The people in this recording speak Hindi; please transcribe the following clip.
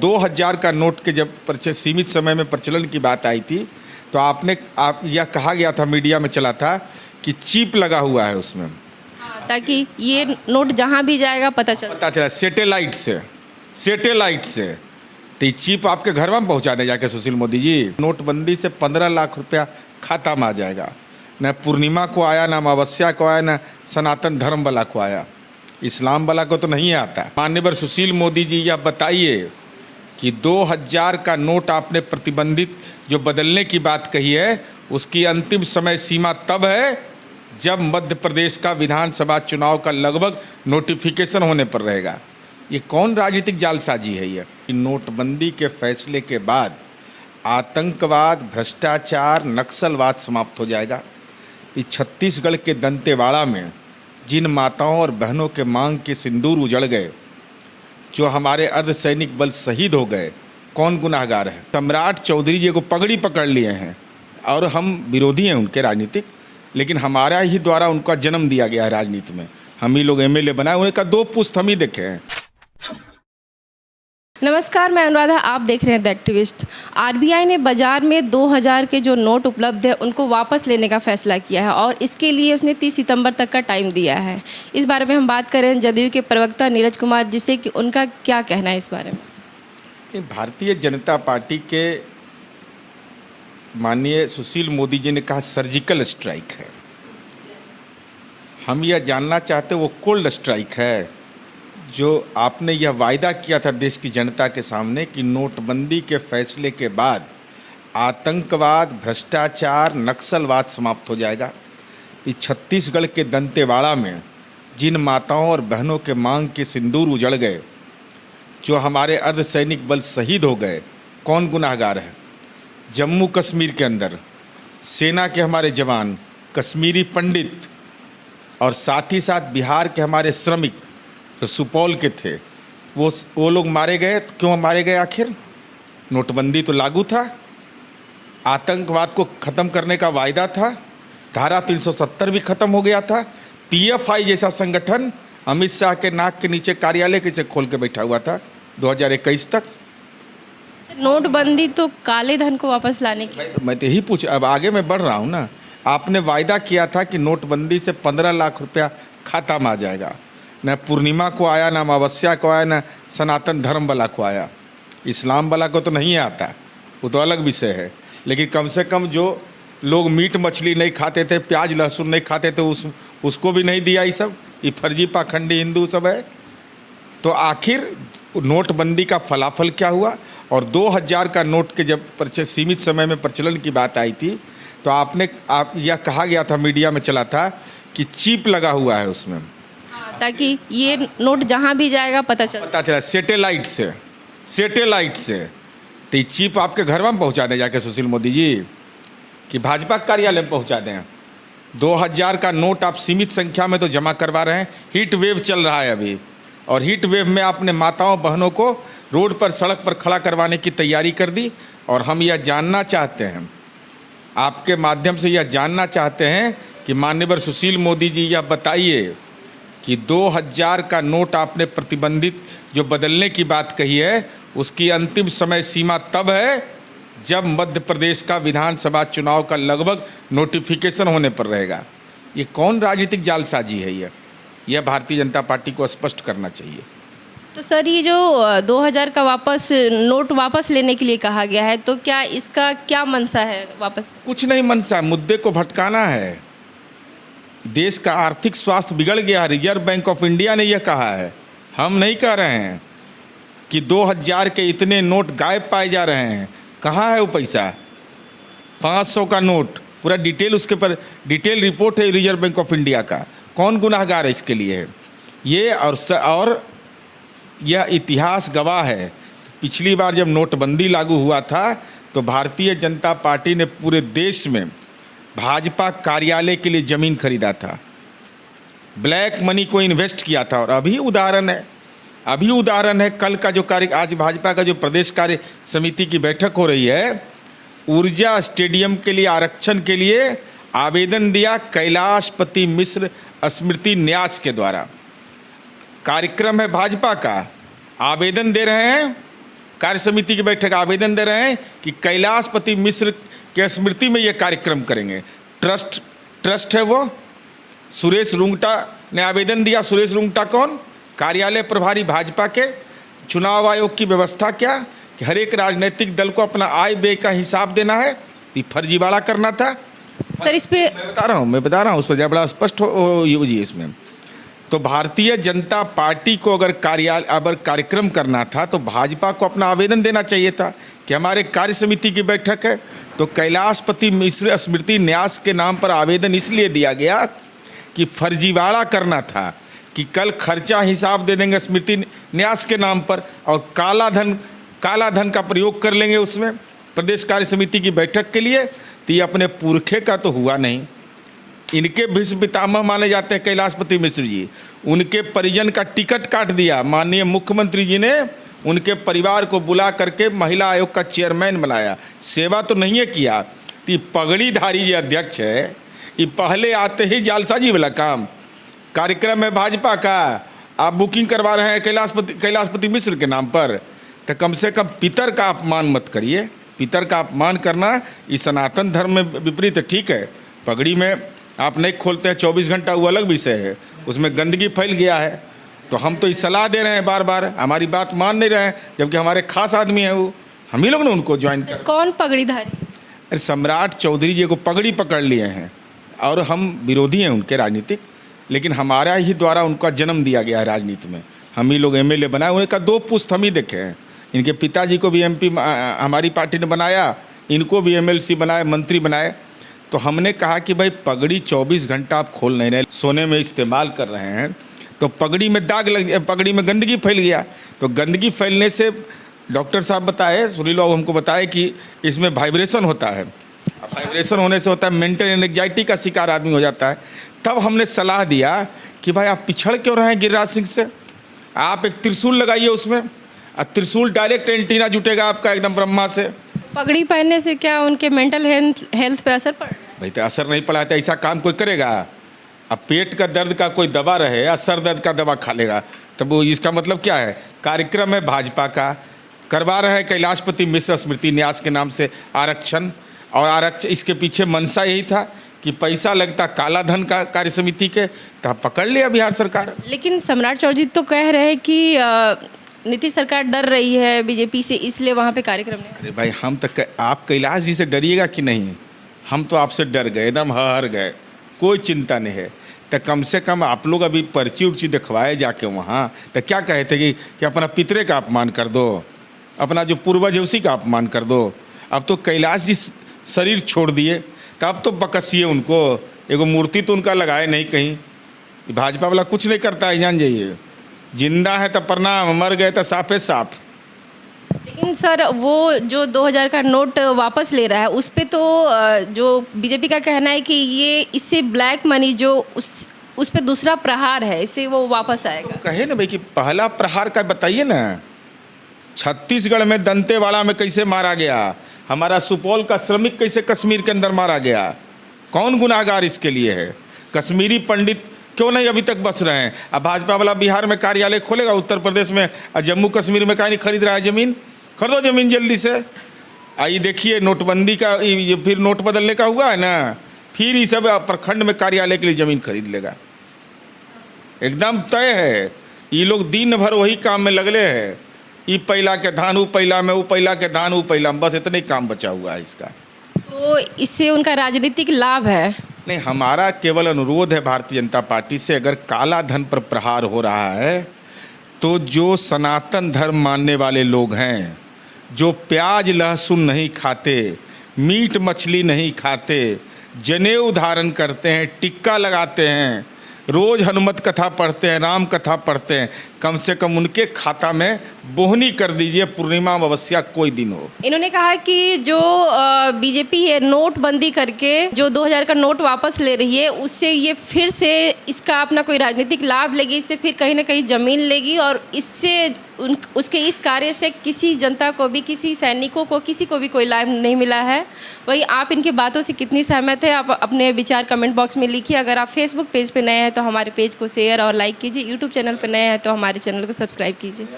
2000 का नोट के जब सीमित समय में प्रचलन की बात आई थी तो आप यह कहा गया था, मीडिया में चला था कि चिप लगा हुआ है उसमें, ताकि ये नोट जहाँ भी जाएगा पता चला सैटेलाइट से तो ये चिप आपके घर में पहुँचा दे जाके सुशील मोदी जी। नोटबंदी से 15 लाख रुपया खाता में आ जाएगा। न पूर्णिमा को आया, न अमावस्या को आया, न सनातन धर्म वाला को आया, इस्लाम वाला को तो नहीं आता। माननीय सुशील मोदी जी यह बताइए कि 2000 का नोट आपने प्रतिबंधित जो बदलने की बात कही है, उसकी अंतिम समय सीमा तब है जब मध्य प्रदेश का विधानसभा चुनाव का लगभग नोटिफिकेशन होने पर रहेगा। ये कौन राजनीतिक जालसाजी है ये? नोटबंदी के फैसले के बाद आतंकवाद, भ्रष्टाचार, नक्सलवाद समाप्त हो जाएगा। कि छत्तीसगढ़ के दंतेवाड़ा में जिन माताओं और बहनों के मांग के सिंदूर उजड़ गए, जो हमारे अर्धसैनिक बल शहीद हो गए, कौन गुनाहगार है? सम्राट चौधरी जी को पगड़ी पकड़ लिए हैं और हम विरोधी हैं उनके राजनीतिक, लेकिन हमारा ही द्वारा उनका जन्म दिया गया है राजनीति में। हम ही लोग एमएलए बनाए, उनका 2 पुस्त हम ही देखे हैं। नमस्कार, मैं अनुराधा, आप देख रहे हैं द एक्टिविस्ट। आरबीआई ने बाजार में 2000 के जो नोट उपलब्ध है उनको वापस लेने का फैसला किया है और इसके लिए उसने 30 सितंबर तक का टाइम दिया है। इस बारे में हम बात कर रहे हैं जदयू के प्रवक्ता नीरज कुमार जी से कि उनका क्या कहना है इस बारे में। भारतीय जनता पार्टी के माननीय सुशील मोदी जी ने कहा सर्जिकल स्ट्राइक है। हम यह जानना चाहते वो कोल्ड स्ट्राइक है जो आपने यह वायदा किया था देश की जनता के सामने कि नोटबंदी के फैसले के बाद आतंकवाद, भ्रष्टाचार, नक्सलवाद समाप्त हो जाएगा। कि छत्तीसगढ़ के दंतेवाड़ा में जिन माताओं और बहनों के मांग के सिंदूर उजड़ गए, जो हमारे अर्धसैनिक बल शहीद हो गए, कौन गुनाहगार है? जम्मू कश्मीर के अंदर सेना के हमारे जवान, कश्मीरी पंडित और साथ ही साथ बिहार के हमारे श्रमिक जो सुपौल के थे, वो लोग मारे गए। तो क्यों मारे गए आखिर? नोटबंदी तो लागू था, आतंकवाद को ख़त्म करने का वायदा था, धारा 370 भी ख़त्म हो गया था। पीएफआई जैसा संगठन अमित शाह के नाक के नीचे कार्यालय कैसे खोल के बैठा हुआ था 2021 तक। नोटबंदी तो काले धन को वापस लाने की, मैं तो यही पूछ, अब आगे मैं बढ़ रहा हूँ ना। आपने वायदा किया था कि नोटबंदी से 15 लाख रुपया खाता में आ जाएगा। न पूर्णिमा को आया, न अमावस्या को आया, न सनातन धर्म वाला को आया, इस्लाम वाला को तो नहीं आता, वो तो अलग विषय है। लेकिन कम से कम जो लोग मीट मछली नहीं खाते थे, प्याज लहसुन नहीं खाते थे, उसको भी नहीं दिया। ये सब ये फर्जी पाखंडी हिंदू सब है। तो आखिर नोटबंदी का फलाफल क्या हुआ? और 2000 का नोट के जब सीमित समय में प्रचलन की बात आई थी तो यह कहा गया था, मीडिया में चला था कि चिप लगा हुआ है उसमें, ताकि ये नोट जहाँ भी जाएगा पता चला सैटेलाइट से तो ये चिप आपके घर में पहुँचा दें जाके सुशील मोदी जी, कि भाजपा कार्यालय में पहुँचा दें। 2000 का नोट आप सीमित संख्या में तो जमा करवा रहे हैं। हीट वेव चल रहा है अभी, और हीट वेव में आपने माताओं बहनों को रोड पर, सड़क पर खड़ा करवाने की तैयारी कर दी। और हम यह जानना चाहते हैं, आपके माध्यम से यह जानना चाहते हैं कि माननीय सुशील मोदी जी यह बताइए कि 2000 का नोट आपने प्रतिबंधित जो बदलने की बात कही है, उसकी अंतिम समय सीमा तब है जब मध्य प्रदेश का विधानसभा चुनाव का लगभग नोटिफिकेशन होने पर रहेगा। ये कौन राजनीतिक जालसाजी है ये? यह भारतीय जनता पार्टी को स्पष्ट करना चाहिए। तो सर, ये जो 2000 का नोट वापस लेने के लिए कहा गया है, तो क्या इसका क्या मंशा है? वापस कुछ नहीं मंशा, मुद्दे को भटकाना है। देश का आर्थिक स्वास्थ्य बिगड़ गया। रिजर्व बैंक ऑफ इंडिया ने यह कहा है, हम नहीं कह रहे हैं कि 2000 के इतने नोट गायब पाए जा रहे हैं। कहाँ है वो पैसा? 500 का नोट, पूरा डिटेल उसके पर डिटेल रिपोर्ट है रिजर्व बैंक ऑफ इंडिया का। कौन गुनाहगार है इसके लिए? ये और यह इतिहास गवाह है। पिछली बार जब नोटबंदी लागू हुआ था तो भारतीय जनता पार्टी ने पूरे देश में भाजपा कार्यालय के लिए ज़मीन खरीदा था, ब्लैक मनी को इन्वेस्ट किया था। और अभी उदाहरण है कल का जो आज भाजपा का जो प्रदेश कार्य समिति की बैठक हो रही है, ऊर्जा स्टेडियम के लिए आरक्षण के लिए आवेदन दिया कैलाशपति मिश्र स्मृति न्यास के द्वारा। कार्यक्रम है भाजपा का, आवेदन दे रहे हैं कार्य समिति की बैठक आवेदन दे रहे हैं कि कैलाशपति मिश्र के स्मृति में ये कार्यक्रम करेंगे। ट्रस्ट है वो। सुरेश रुंगटा ने आवेदन दिया। सुरेश रुंगटा कौन? कार्यालय प्रभारी भाजपा के। चुनाव आयोग की व्यवस्था क्या कि हर एक राजनीतिक दल को अपना आय व्यय का हिसाब देना है। ये फर्जीवाड़ा करना था सर। इस पे मैं बता रहा हूँ उस पर बड़ा स्पष्ट हो जी इसमें। तो भारतीय जनता पार्टी को अगर कार्यक्रम करना था तो भाजपा को अपना आवेदन देना चाहिए था कि हमारे कार्य समिति की बैठक है। तो कैलाशपति मिश्र स्मृति न्यास के नाम पर आवेदन इसलिए दिया गया कि फर्जीवाड़ा करना था कि कल खर्चा हिसाब दे देंगे स्मृति न्यास के नाम पर और काला धन का प्रयोग कर लेंगे उसमें प्रदेश कार्य समिति की बैठक के लिए। तो ये अपने पुरखे का तो हुआ नहीं। इनके भीष्म पितामह माने जाते हैं कैलाशपति मिश्र जी। उनके परिजन का टिकट काट दिया। माननीय मुख्यमंत्री जी ने उनके परिवार को बुला करके महिला आयोग का चेयरमैन बनाया। सेवा तो नहीं है किया। तो पगड़ीधारी जी अध्यक्ष है, ये पहले आते ही जालसाजी वाला काम। कार्यक्रम है भाजपा का, आप बुकिंग करवा रहे हैं कैलाशपति मिश्र के नाम पर। तो कम से कम पितर का अपमान मत करिए। पितर का अपमान करना इस सनातन धर्म में विपरीत है। ठीक है, पगड़ी में आप नहीं खोलते हैं 24 घंटा, वो अलग विषय है, उसमें गंदगी फैल गया है। तो हम तो इस सलाह दे रहे हैं, बार बार हमारी बात मान नहीं रहे हैं, जबकि हमारे खास आदमी हैं वो। हम ही लोग ने उनको ज्वाइन कर। कौन पगड़ीधारी? अरे सम्राट चौधरी जी को पगड़ी पकड़ लिए हैं और हम विरोधी हैं उनके राजनीतिक, लेकिन हमारा ही द्वारा उनका जन्म दिया गया है राजनीति में। हम ही लोग एमएलए बनाए, उनका 2 पुस्त हम ही देखे हैं। इनके पिताजी को भी एमपी हमारी पार्टी ने बनाया, इनको भी एमएलसी बनाए, मंत्री बनाए। तो हमने कहा कि भाई पगड़ी 24 घंटा आप खोल नहीं रहे, सोने में इस्तेमाल कर रहे हैं, तो पगड़ी में दाग लग, पगड़ी में गंदगी फैल गया। तो गंदगी फैलने से डॉक्टर साहब बताए, सुनील बाबू हमको बताए कि इसमें वाइब्रेशन होता है। वाइब्रेशन होने से होता है मेंटल एंजाइटी का शिकार आदमी हो जाता है। तब हमने सलाह दिया कि भाई आप पिछड़ क्यों रहे हैं गिरिराज सिंह से, आप एक त्रिशूल लगाइए उसमें, और त्रिशूल डायरेक्ट एंटीना जुटेगा आपका एकदम ब्रह्मा से। पगड़ी पहनने से क्या उनके मेंटल हेल्थ पे असर पड़ रहा है? भाई तो असर नहीं पड़ा तो ऐसा काम कोई करेगा? अब पेट का दर्द का कोई दवा रहे या सर दर्द का दवा खा लेगा, तब वो इसका मतलब क्या है? कार्यक्रम है भाजपा का, करवा रहे हैं कैलाशपति मिश्र स्मृति न्यास के नाम से आरक्षण, और आरक्षण इसके पीछे मंशा यही था कि पैसा लगता काला धन का कार्य समिति के, तो पकड़ लिया बिहार सरकार। लेकिन सम्राट चौधरी तो कह रहे हैं कि नीतीश सरकार डर रही है बीजेपी से, इसलिए वहाँ पे कार्यक्रम नहीं। अरे भाई हम तो आप कैलाश जी से डरिएगा कि नहीं? हम तो आपसे डर गए, एकदम हार गए, कोई चिंता नहीं है। तो कम से कम आप लोग अभी पर्ची उर्ची दिखवाए जाके वहाँ, तो क्या कहे थे कि अपना पितरे का अपमान कर दो, अपना जो पूर्वज है उसी का अपमान कर दो। अब तो कैलाश जी शरीर छोड़ दिए, तो अब तो बकसिए उनको, एगो मूर्ति तो उनका लगाए नहीं कहीं। भाजपा वाला कुछ नहीं करता है, जान जाइए। जिंदा है तो प्रणाम, मर गए तो साफे साफ। लेकिन सर वो जो 2000 का नोट वापस ले रहा है, उस पे तो जो बीजेपी का कहना है कि ये इससे ब्लैक मनी जो उस पे दूसरा प्रहार है, इससे वो वापस आएगा। तो कहे ना भाई कि पहला प्रहार का बताइए ना। छत्तीसगढ़ में दंतेवाड़ा में कैसे मारा गया, हमारा सुपौल का श्रमिक कैसे कश्मीर के अंदर मारा गया, कौन गुनाहगार इसके लिए है? कश्मीरी पंडित क्यों नहीं अभी तक बस रहे हैं? अब भाजपा वाला बिहार में कार्यालय खोलेगा, उत्तर प्रदेश में और जम्मू कश्मीर में कहीं नहीं खरीद रहा है ज़मीन। खरीदो ज़मीन जल्दी से। आइए देखिए नोटबंदी का, ये फिर नोट बदलने का हुआ है ना, फिर ये सब प्रखंड में कार्यालय के लिए ज़मीन खरीद लेगा। एकदम तय है। ये लोग दिन भर वही काम में लगले है, ई पैला के धान ऊ पैला में, ऊ पैला के धान ऊ पैला में, बस इतना ही काम बचा हुआ है इसका। तो इससे उनका राजनीतिक लाभ है? नहीं, हमारा केवल अनुरोध है भारतीय जनता पार्टी से, अगर काला धन पर प्रहार हो रहा है तो जो सनातन धर्म मानने वाले लोग हैं, जो प्याज लहसुन नहीं खाते, मीट मछली नहीं खाते, जनेऊ धारण करते हैं, टिक्का लगाते हैं, रोज़ हनुमत कथा पढ़ते हैं, राम कथा पढ़ते हैं, कम से कम उनके खाता में बोहनी कर दीजिए, पूर्णिमा अमावस्या कोई दिन हो। इन्होंने कहा कि जो बीजेपी है नोटबंदी करके जो 2000 का नोट वापस ले रही है, उससे ये फिर से इसका अपना कोई राजनीतिक लाभ लेगी, इससे फिर कहीं ना कहीं ज़मीन लेगी, और इससे उसके इस कार्य से किसी जनता को भी, किसी सैनिकों को, किसी को भी कोई लाभ नहीं मिला है। वही आप इनकी बातों से कितनी सहमत है, आप अपने विचार कमेंट बॉक्स में लिखिए। अगर आप फेसबुक पेज पे नए हैं तो हमारे पेज को शेयर और लाइक कीजिए, यूट्यूब चैनल पे नए हैं तो हमारे चैनल को सब्सक्राइब कीजिए।